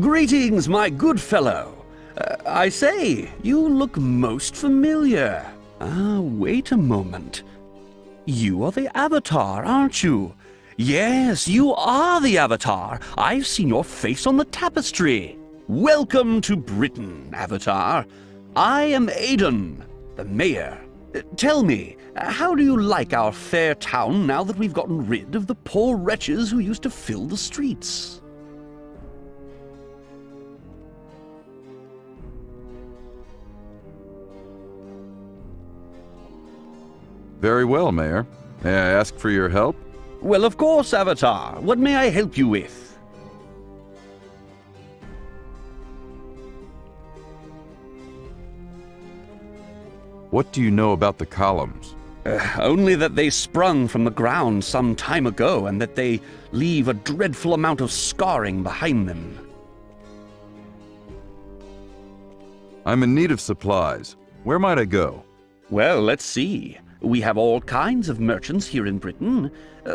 Greetings, my good fellow. I say, you look most familiar. Wait a moment. You are the Avatar, aren't you? Yes, you are the Avatar. I've seen your face on the tapestry. Welcome to Britain, Avatar. I am Aidan, the mayor. Tell me, how do you like our fair town now that we've gotten rid of the poor wretches who used to fill the streets? Very well, Mayor. May I ask for your help? Well, of course, Avatar. What may I help you with? What do you know about the columns? Only that they sprung from the ground some time ago and that they leave a dreadful amount of scarring behind them. I'm in need of supplies. Where might I go? Well, let's see. We have all kinds of merchants here in Britain.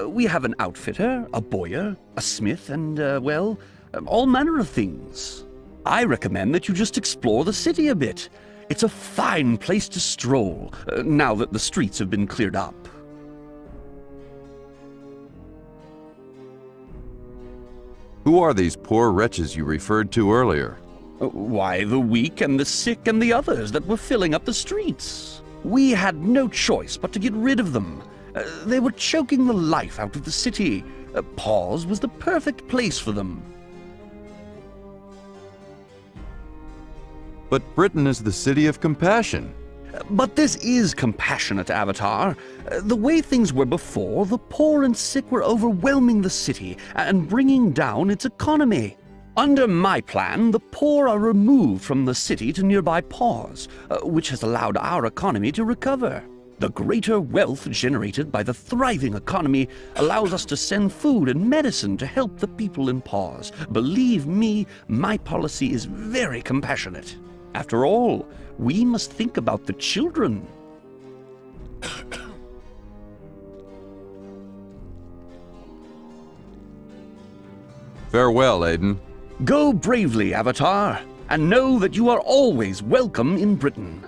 We have an outfitter, a bowyer, a smith, and, all manner of things. I recommend that you just explore the city a bit. It's a fine place to stroll, now that the streets have been cleared up. Who are these poor wretches you referred to earlier? Why, the weak and the sick and the others that were filling up the streets. We had no choice but to get rid of them. They were choking the life out of the city. Pause was the perfect place for them. But Britain is the city of compassion. But this is compassionate, Avatar. The way things were before, the poor and sick were overwhelming the city and bringing down its economy. Under my plan, the poor are removed from the city to nearby Pause, which has allowed our economy to recover. The greater wealth generated by the thriving economy allows us to send food and medicine to help the people in Pause. Believe me, my policy is very compassionate. After all, we must think about the children. Farewell, Aiden. Go bravely, Avatar, and know that you are always welcome in Britain.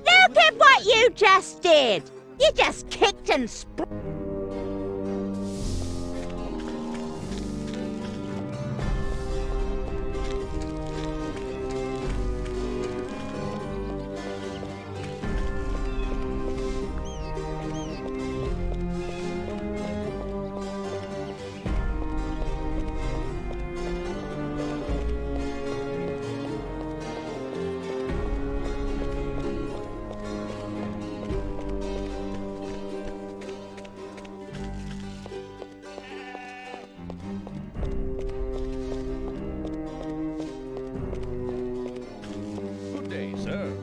Look at what you just did! You just kicked and Good day, sir.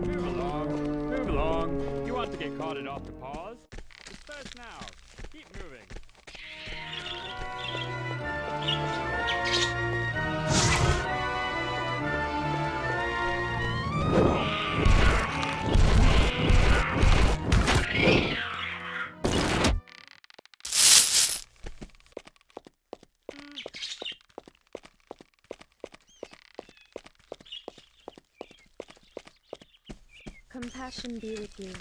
Move along. You want to get carted off to Pause? Disperse now. Keep moving. Compassion be with you.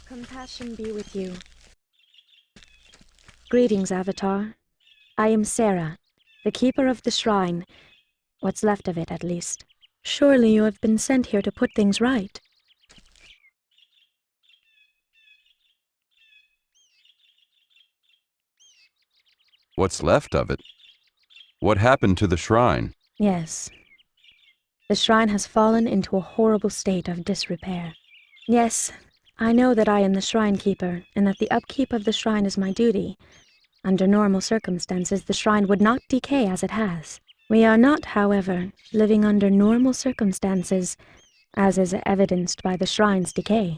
Compassion be with you. Greetings, Avatar. I am Sarah, the keeper of the shrine. What's left of it, at least. Surely you have been sent here to put things right. What's left of it? What happened to the shrine? Yes. The shrine has fallen into a horrible state of disrepair. Yes, I know that I am the shrine keeper, and that the upkeep of the shrine is my duty. Under normal circumstances, the shrine would not decay as it has. We are not, however, living under normal circumstances, as is evidenced by the shrine's decay.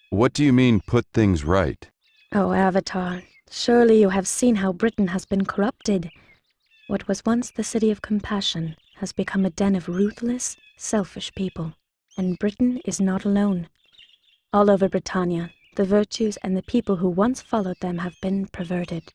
What do you mean, put things right? Oh, Avatar, surely you have seen how Britain has been corrupted. What was once the city of compassion has become a den of ruthless, selfish people. And Britain is not alone. All over Britannia, the virtues and the people who once followed them have been perverted.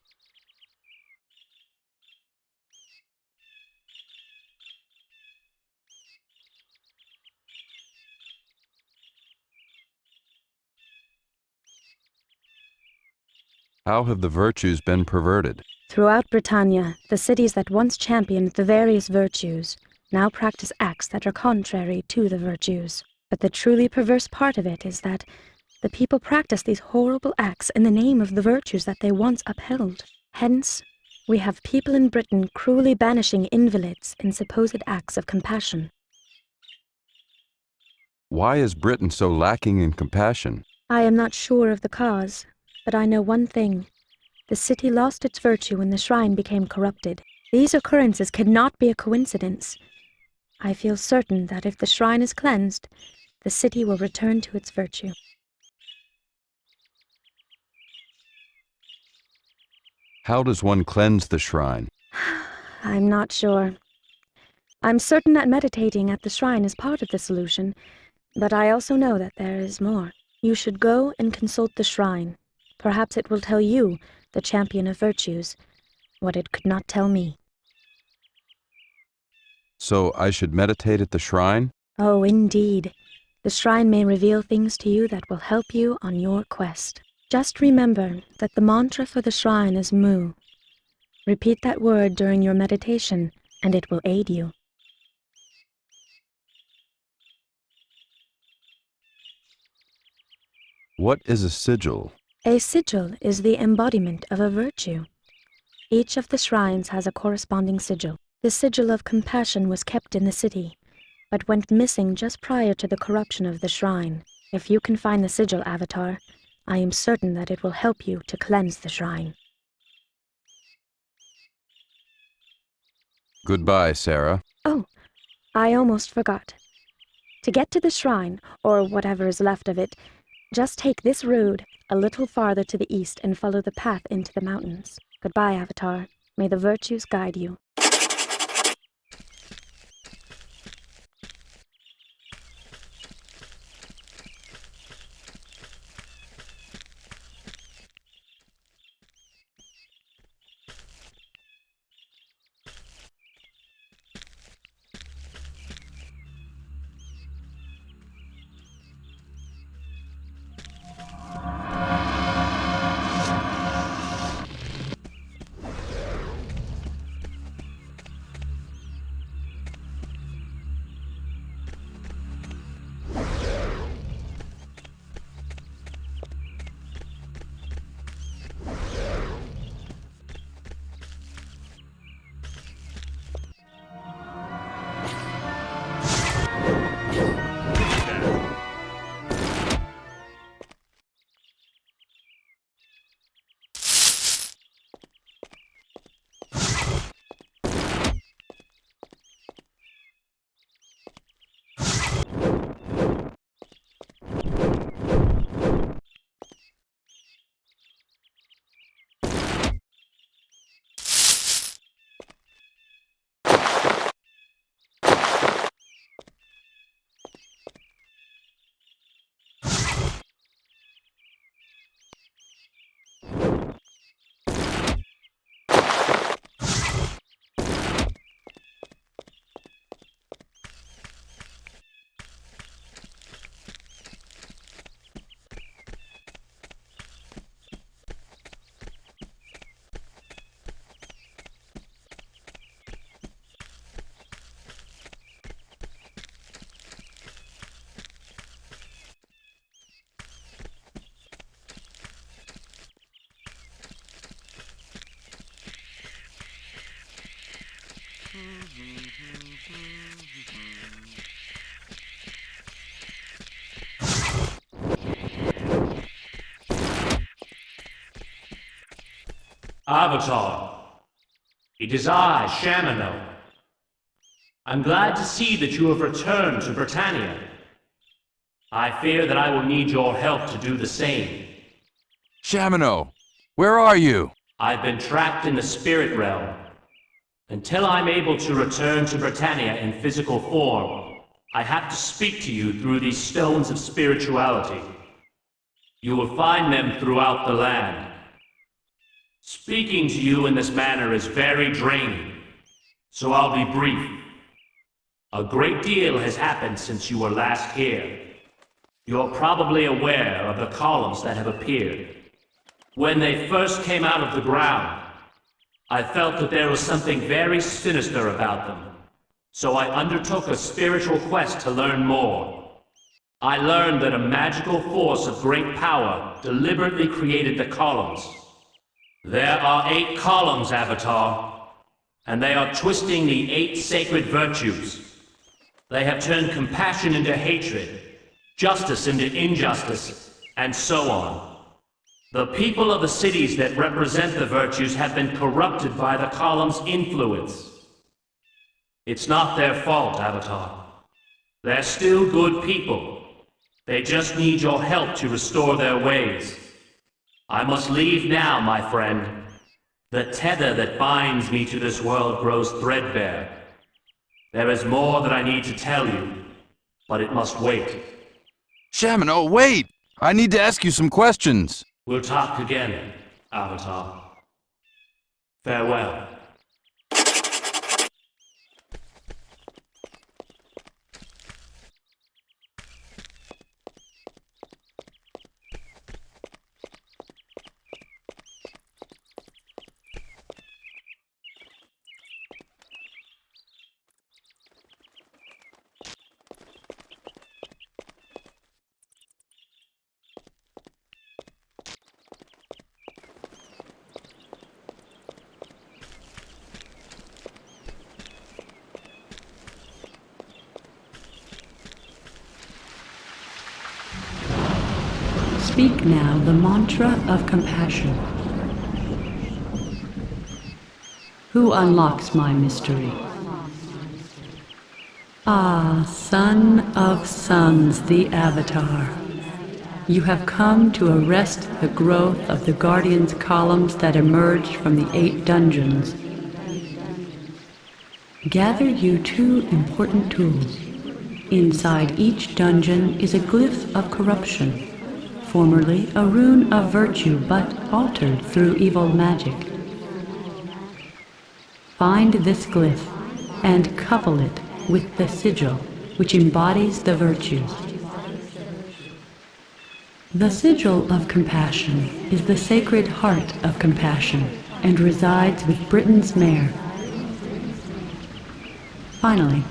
How have the virtues been perverted? Throughout Britannia, the cities that once championed the various virtues now practice acts that are contrary to the virtues. But the truly perverse part of it is that the people practice these horrible acts in the name of the virtues that they once upheld. Hence, we have people in Britain cruelly banishing invalids in supposed acts of compassion. Why is Britain so lacking in compassion? I am not sure of the cause, but I know one thing. The city lost its virtue when the shrine became corrupted. These occurrences cannot be a coincidence. I feel certain that if the shrine is cleansed, the city will return to its virtue. How does one cleanse the shrine? I'm not sure. I'm certain that meditating at the shrine is part of the solution, but I also know that there is more. You should go and consult the shrine. Perhaps it will tell you, the champion of virtues, what it could not tell me. So I should meditate at the shrine? Oh, indeed. The shrine may reveal things to you that will help you on your quest. Just remember that the mantra for the shrine is Mu. Repeat that word during your meditation, and it will aid you. What is a sigil? A sigil is the embodiment of a virtue. Each of the shrines has a corresponding sigil. The sigil of compassion was kept in the city, but went missing just prior to the corruption of the shrine. If you can find the sigil, Avatar, I am certain that it will help you to cleanse the shrine. Goodbye, Sarah. Oh, I almost forgot. To get to the shrine, or whatever is left of it, just take this road a little farther to the east and follow the path into the mountains. Goodbye, Avatar. May the virtues guide you. Avatar, it is I, Shamano. I'm glad to see that you have returned to Britannia. I fear that I will need your help to do the same. Shamano, where are you? I've been trapped in the spirit realm. Until I'm able to return to Britannia in physical form, I have to speak to you through these stones of spirituality. You will find them throughout the land. Speaking to you in this manner is very draining, so I'll be brief. A great deal has happened since you were last here. You're probably aware of the columns that have appeared. When they first came out of the ground, I felt that there was something very sinister about them, so I undertook a spiritual quest to learn more. I learned that a magical force of great power deliberately created the columns. There are 8 columns, Avatar, and they are twisting the 8 sacred virtues. They have turned compassion into hatred, justice into injustice, and so on. The people of the cities that represent the virtues have been corrupted by the column's influence. It's not their fault, Avatar. They're still good people. They just need your help to restore their ways. I must leave now, my friend. The tether that binds me to this world grows threadbare. There is more that I need to tell you, but it must wait. Shamano, wait! I need to ask you some questions. We'll talk again, Avatar. Farewell. Speak now the mantra of compassion. Who unlocks my mystery? Ah, son of suns, the Avatar. You have come to arrest the growth of the Guardian's columns that emerged from the 8 dungeons. Gather you 2 important tools. Inside each dungeon is a glyph of corruption. Formerly a rune of virtue, but altered through evil magic. Find this glyph and couple it with the sigil, which embodies the virtues. The sigil of compassion is the sacred heart of compassion and resides with Britain's mare. Finally,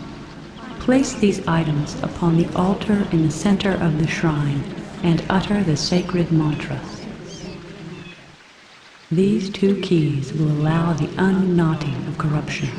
place these items upon the altar in the center of the shrine and utter the sacred mantra. These 2 keys will allow the unknotting of corruption.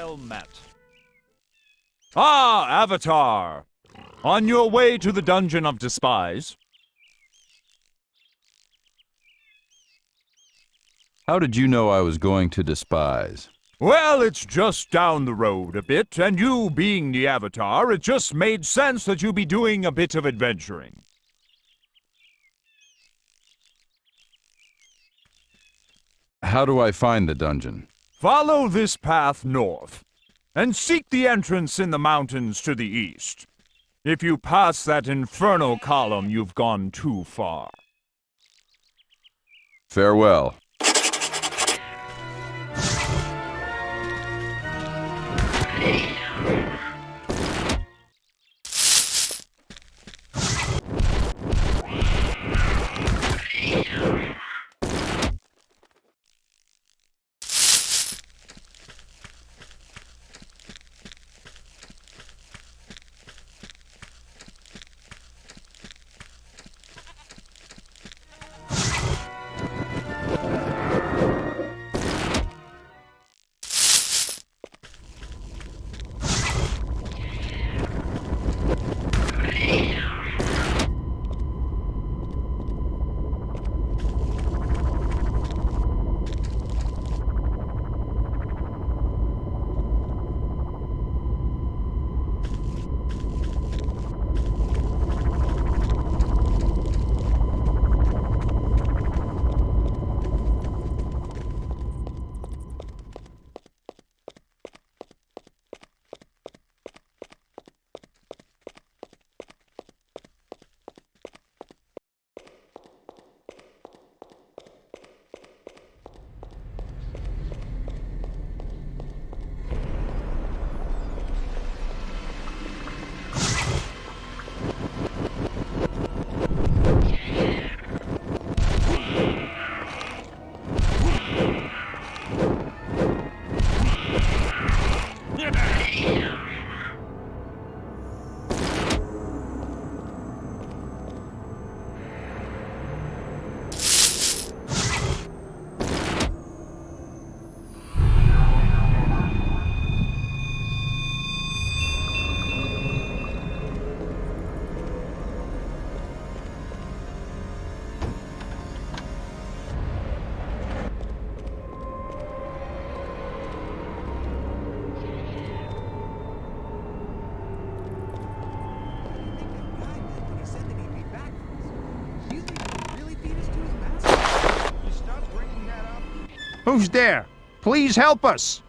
well met. Ah, Avatar! On your way to the Dungeon of Despies. How did you know I was going to Despise? Well, it's just down the road a bit, and you being the Avatar, it just made sense that you be doing a bit of adventuring. How do I find the dungeon? Follow this path north, and seek the entrance in the mountains to the east. If you pass that infernal column, you've gone too far. Farewell. Who's there? Please help us!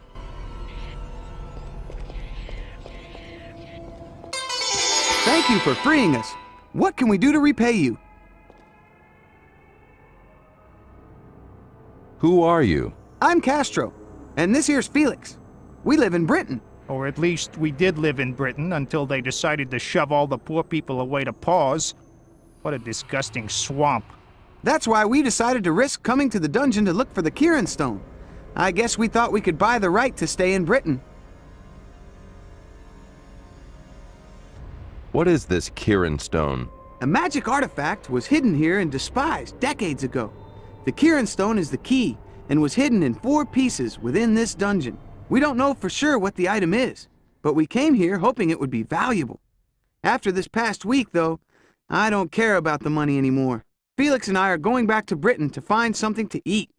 Thank you for freeing us. What can we do to repay you? Who are you? I'm Castro, and this here's Felix. We live in Britain. Or at least we did live in Britain until they decided to shove all the poor people away to Paws. What a disgusting swamp. That's why we decided to risk coming to the dungeon to look for the Kieran Stone. I guess we thought we could buy the right to stay in Britain. What is this Kieran Stone? A magic artifact was hidden here in Despice decades ago. The Kieran Stone is the key and was hidden in 4 pieces within this dungeon. We don't know for sure what the item is, but we came here hoping it would be valuable. After this past week, though, I don't care about the money anymore. Felix and I are going back to Britain to find something to eat.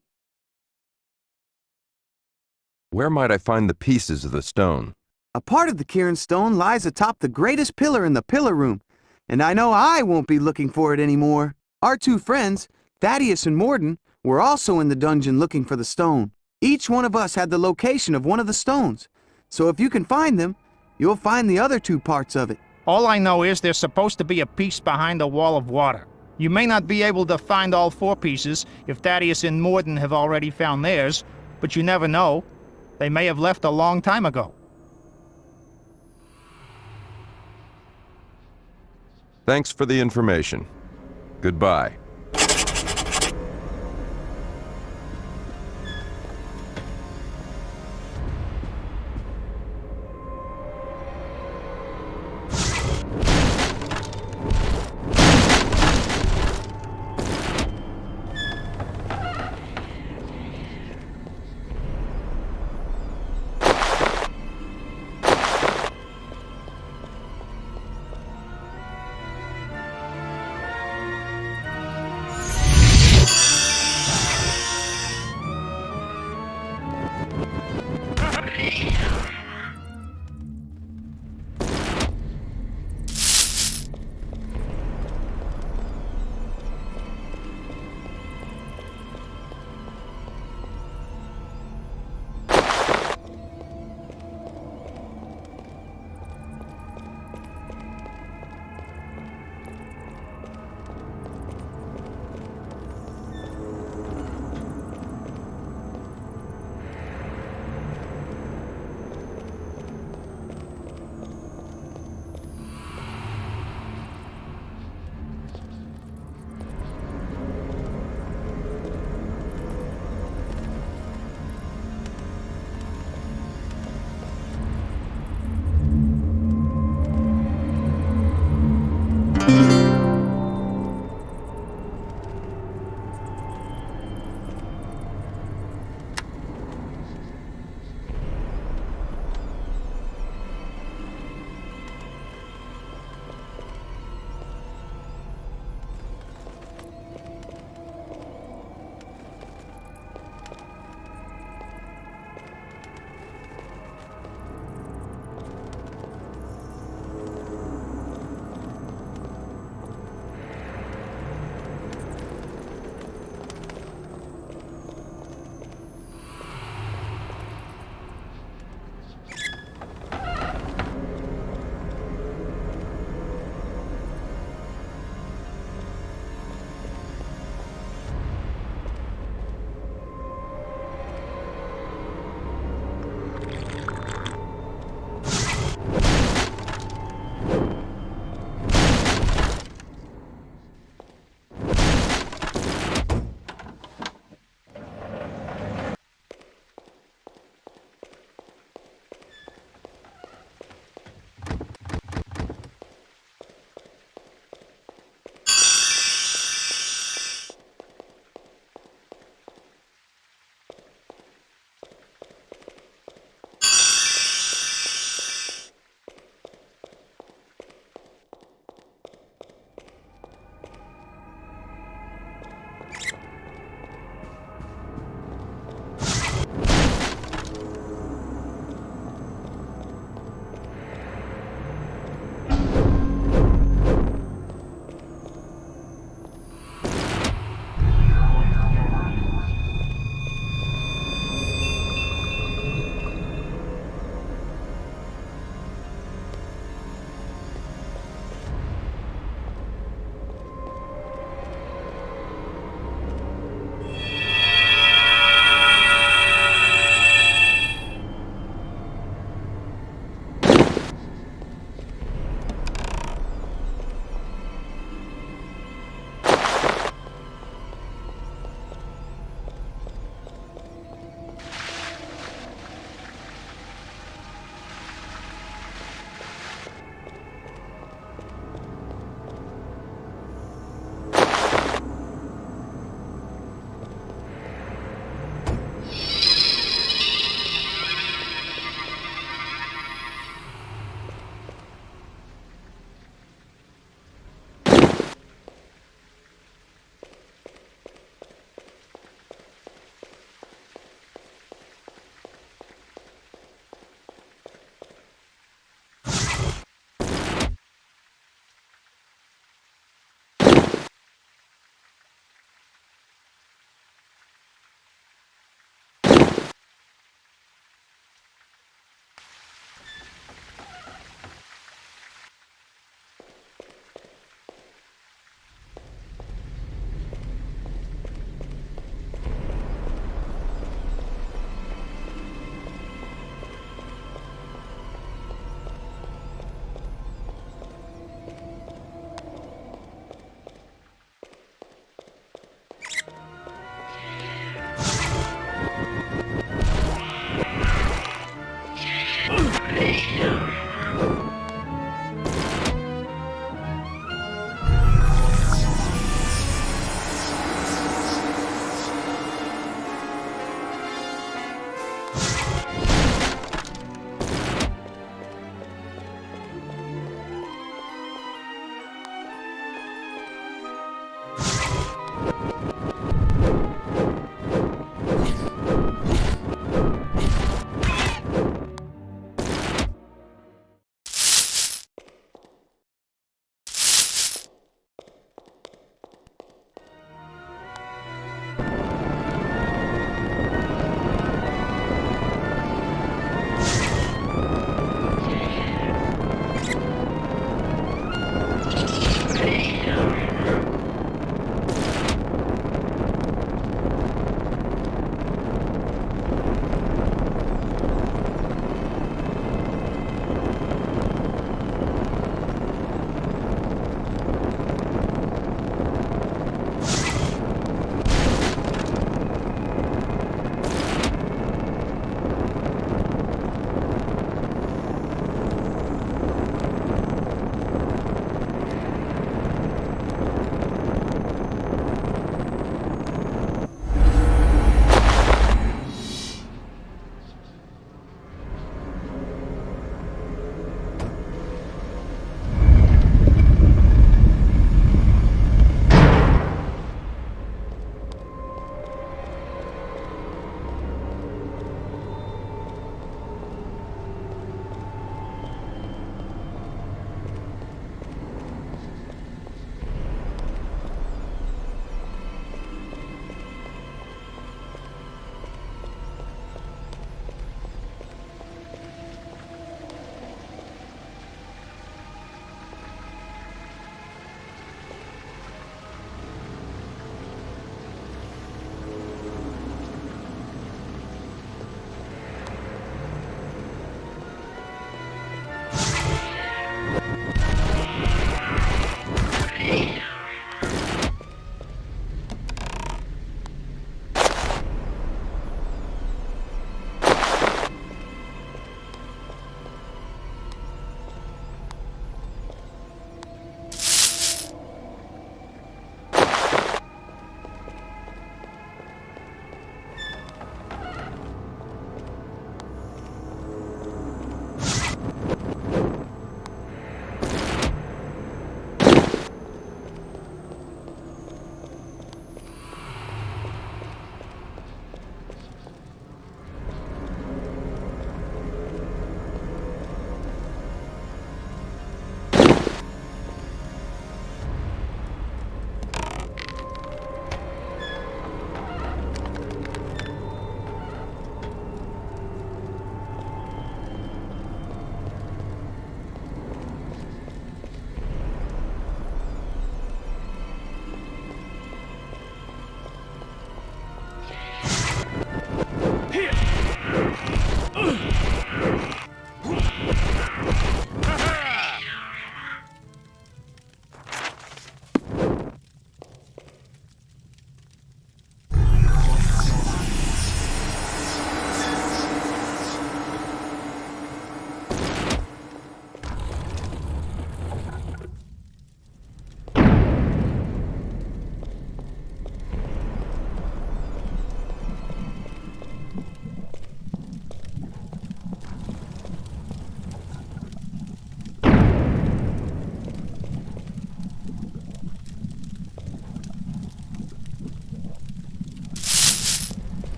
Where might I find the pieces of the stone? A part of the Kieran Stone lies atop the greatest pillar in the pillar room, and I know I won't be looking for it anymore. Our 2 friends, Thaddeus and Morden, were also in the dungeon looking for the stone. Each one of us had the location of one of the stones, so if you can find them, you'll find the other 2 parts of it. All I know is there's supposed to be a piece behind a wall of water. You may not be able to find all 4 pieces if Thaddeus and Morden have already found theirs, but you never know. They may have left a long time ago. Thanks for the information. Goodbye.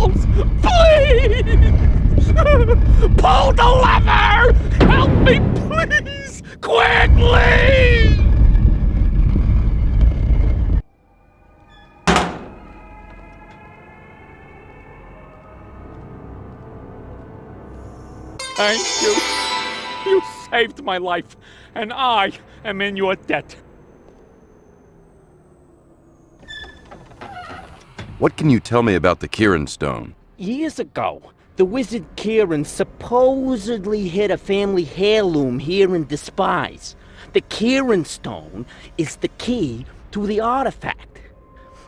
walls! Please! Pull the lever! Help me, please! Quickly! Thank you. You saved my life, and I am in your debt. What can you tell me about the Kieran Stone? Years ago, the wizard Kieran supposedly hid a family heirloom here in Despice. The Kieran Stone is the key to the artifact.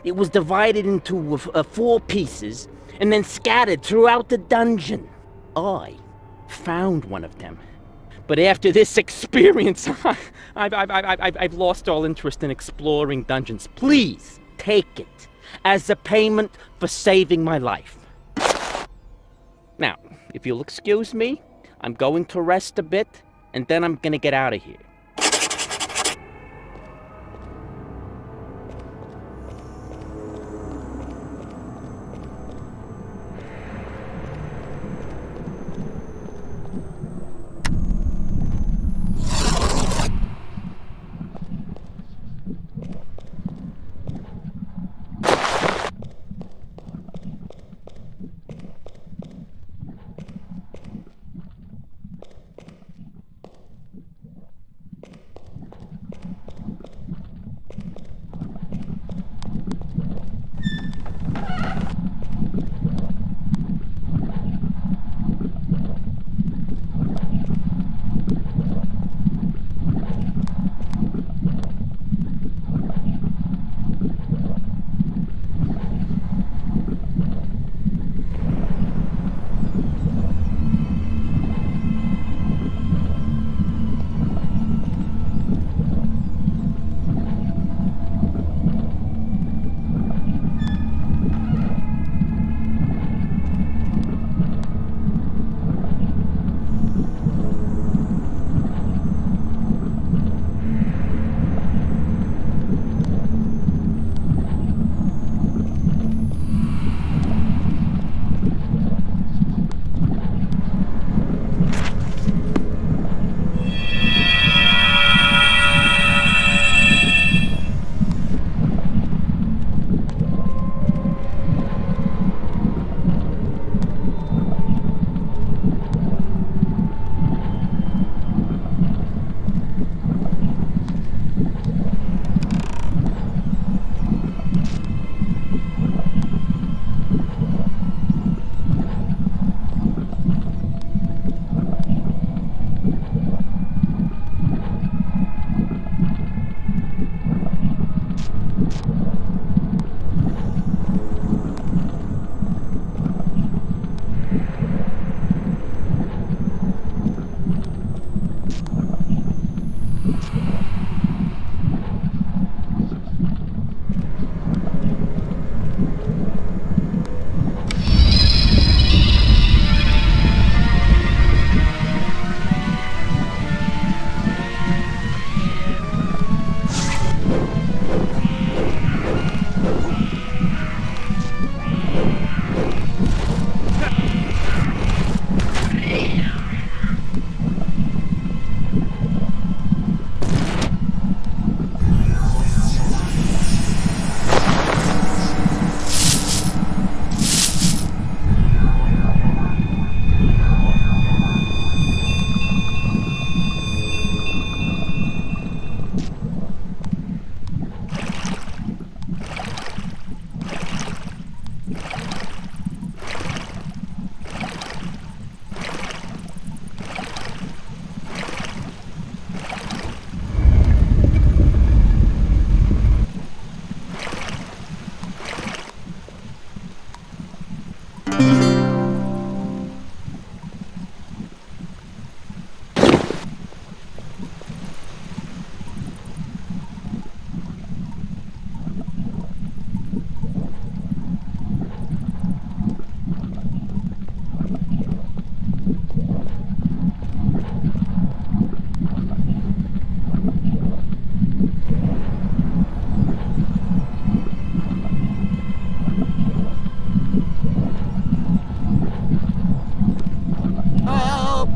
It was divided into 4 pieces and then scattered throughout the dungeon. I found one of them. But after this experience, I've lost all interest in exploring dungeons. Please take it as a payment for saving my life. Now, if you'll excuse me, I'm going to rest a bit, and then I'm gonna get out of here.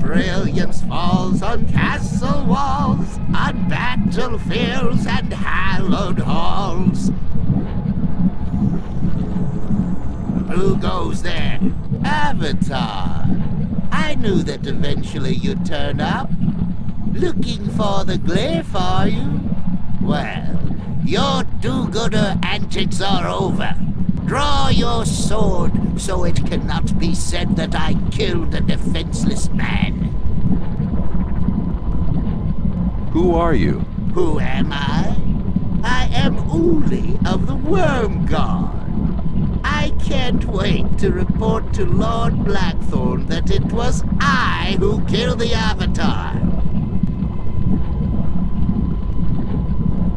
brilliance falls on castle walls, on battlefields and hallowed halls. Who goes there? Avatar. I knew that eventually you'd turn up. Looking for the glyph, are you? Well, your do-gooder antics are over. Draw your sword so it cannot be said that I killed a defenseless man. Who are you? Who am I? I am Uli of the Worm Guard. I can't wait to report to Lord Blackthorn that it was I who killed the Avatar.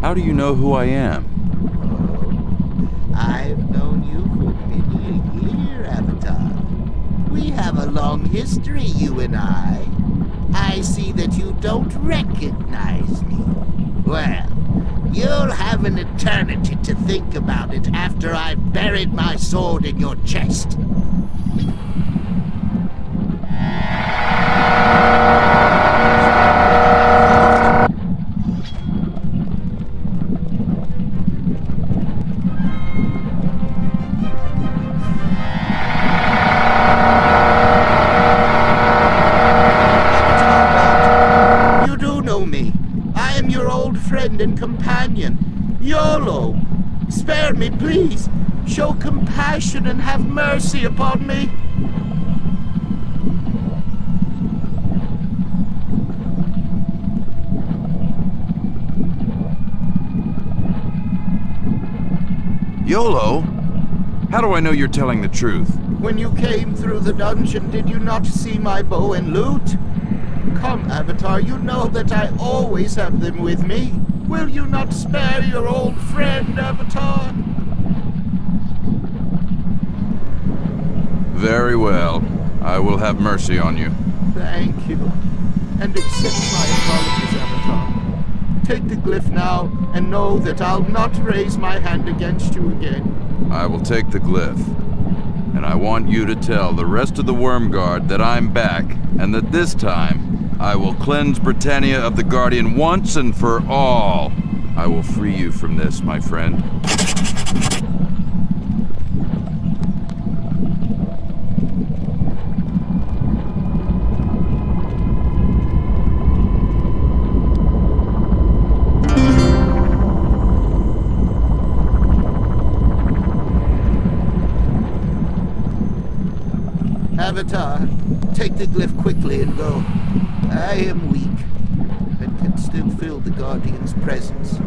How do you know who I am? I've known you for many a year, Avatar. We have a long history, you and I. I see that you don't recognize me. Well, you'll have an eternity to think about it after I've buried my sword in your chest. And companion, YOLO! Spare me, please! Show compassion and have mercy upon me! YOLO? How do I know you're telling the truth? When you came through the dungeon, did you not see my bow and lute? Come, Avatar, you know that I always have them with me. Will you not spare your old friend, Avatar? Very well. I will have mercy on you. Thank you. And accept my apologies, Avatar. Take the glyph now, and know that I'll not raise my hand against you again. I will take the glyph. And I want you to tell the rest of the Worm Guard that I'm back, and that this time, I will cleanse Britannia of the Guardian once and for all. I will free you from this, my friend. Avatar, take the glyph quickly and go. I am weak, but can still feel the Guardian's presence.